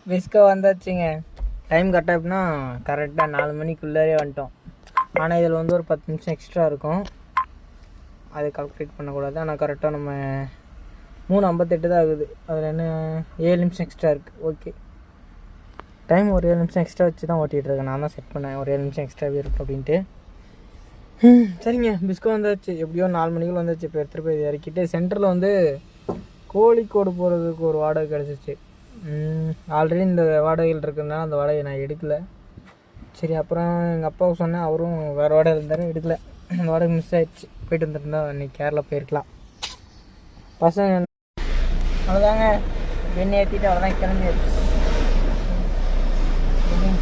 பிஸ்கோ வந்தாச்சுங்க. டைம் கரெக்டாக எப்படின்னா கரெக்டாக 4 மணிக்குள்ளே வந்துட்டோம். ஆனால் இதில் வந்து ஒரு 10 நிமிஷம் எக்ஸ்ட்ரா இருக்கும். அதை கால்குலேட் பண்ணக்கூடாது. ஆனால் கரெக்டாக நம்ம 3:58 தான் ஆகுது. அதில் என்ன 7 நிமிஷம் எக்ஸ்ட்ரா இருக்குது. ஓகே, டைம் ஒரு 7 நிமிஷம் எக்ஸ்ட்ரா வச்சு தான் ஓட்டிகிட்டு இருக்கேன். நான் தான் செட் பண்ணேன் ஒரு 7 நிமிஷம் எக்ஸ்ட்ராவே இருக்கும் அப்படின்ட்டு. சரிங்க, பிஸ்கோ வந்தாச்சு. எப்படியோ 4 மணிக்குள்ள வந்துச்சு. இப்போ எடுத்துகிட்டு போய் இறக்கிட்டு சென்டரில் வந்து கோழிக்கோடு போகிறதுக்கு ஒரு வாடகை கிடச்சிச்சு. ஆல்ரெடி இந்த வாடகைகள் இருக்கிறதுனால அந்த வாடகை நான் எடுக்கலை. சரி, அப்புறம் எங்கள் அப்பாவுக்கு சொன்னேன். அவரும் வேறு வாடகை இருந்தார், எடுக்கலை. அந்த வாடகை மிஸ் ஆகிடுச்சு. போயிட்டு வந்துருந்தா இன்றைக்கி கேரளா போயிருக்கலாம். பசங்க அவ்வளோதாங்க, வெண்ணெய் ஏற்றிட்டு அவ்வளோதான் கிளம்பிடுச்சு.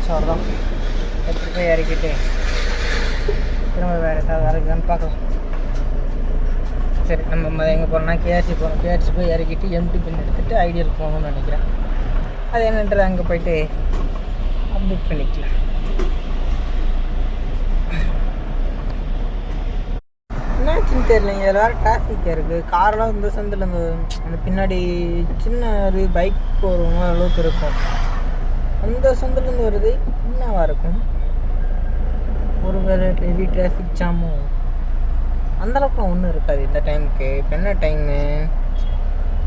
அவ்வளோதான் எடுத்துகிட்டு போய் இறக்கிட்டு திரும்ப வேறு ஏதாவது வேலைக்குதான்னு பார்க்கலாம். சரி, நம்ம எங்கே போகிறோம்னா கேஆர்சி போகிறோம். கேஆர்சி போய் இறக்கிட்டு எம்டி பின் எடுத்துகிட்டு ஐடியல் போகணும்னு நினைக்கிறேன். அது என்னன்றது அங்கே போய்ட்டு அப்டேட் பண்ணிக்கலாம். என்னாச்சுன்னு தெரியலைங்க, இதில் வேறு டிராஃபிக்காக இருக்குது. காரெலாம் இந்த சந்தில் அந்த பின்னாடி சின்ன ஒரு பைக் போகிறவங்க அளவுக்கு இருக்கும். அந்த சந்திலேருந்து வருது என்னவா இருக்கும்? ஒரு வேலை ஹெவி டிராஃபிக் ஜாமும் அந்தளவுக்குலாம் ஒன்றும் இருக்காது இந்த டைமுக்கு. இப்போ என்ன டைமு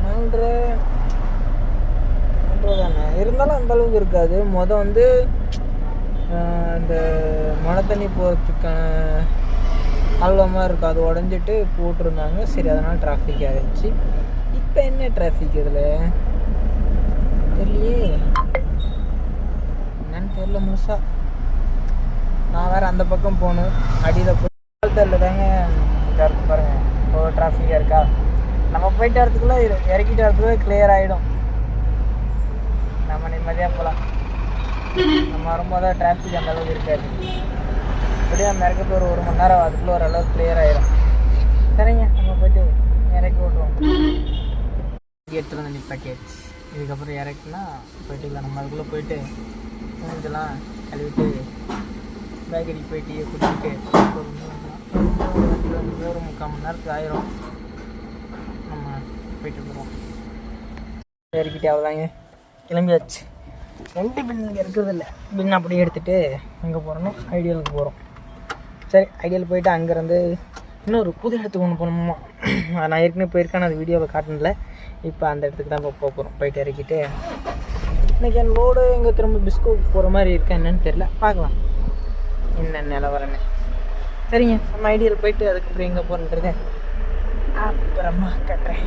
4:30 தானே, இருந்தாலும் அந்தளவுக்கு இருக்காது. வந்து இந்த மழை தண்ணி போகிறதுக்கான அவ்வளோமா இருக்கும், அது உடஞ்சிட்டு போட்டிருந்தாங்க. சரி, அதனால் டிராஃபிக்காக இருந்துச்சு. இப்போ என்ன டிராஃபிக் இதில் தெரியலையே, என்னன்னு தெரியல முழுசா. நான் வேறு அந்த பக்கம் போகணும். அடியில் போய் தெரியல தாங்க இருக்கு பாருங்கள், ஒரு டிராஃபிக்காக இருக்கா. நம்ம போயிட்டு வரதுக்குள்ளே இறக்கிட்டு வரதுக்குள்ளே கிளியர் ஆகிடும். நம்ம நிம்மதியாக போகலாம். நம்ம வரும்போது தான் டிராஃபிக் அந்த அளவுக்கு இருக்காது. அப்படியே நம்ம இறக்கிறது ஒரு மணி நேரம், அதுக்குள்ளே ஓரளவுக்கு கிளியர் ஆகிடும். சரிங்க, நம்ம போய்ட்டு இறக்கி விட்ருவோம். எடுத்துகிட்டு வந்து நிப்பாட்டியாச்சு. இதுக்கப்புறம் இறக்குனா போய்ட்டுக்கலாம். நம்ம அதுக்குள்ளே போயிட்டு இதெல்லாம் கழுவிட்டு பேக்கரிக்கு போயிட்டு குடிச்சிட்டு ஒரு 3/4 மணி நேரத்துக்கு ஆயிரும். நம்ம போயிட்டு போகிறோம். இறக்கிட்டு அவ்வளோதாங்க, கிளம்பியாச்சு. எம்டி பின் இங்கே இருக்கிறது இல்லை. பின் அப்படியே எடுத்துகிட்டு எங்கே போகிறோன்னா ஐடியலுக்கு போகிறோம். சரி, ஐடியல் போயிட்டு அங்கேருந்து இன்னொரு புது இடத்துக்கு ஒன்று போகணுமா. நான் ஏற்கனவே போயிருக்கேன், அது வீடியோவில் காட்டினதில்ல. இப்போ அந்த இடத்துக்கு தான் இப்போ போகிறோம். போயிட்டு இறக்கிட்டு இன்றைக்கி என் லோடு எங்கே திரும்ப பிஸ்கோக்கு போகிற மாதிரி இருக்கா என்னன்னு தெரில, பார்க்கலாம் என்ன நிலவரன்னு. சரிங்க, நம்ம ஐடியல் போயிட்டு அதுக்கப்புறம் எங்கே போகிறேன்றதை அப்புறமா கட்டுறேன்.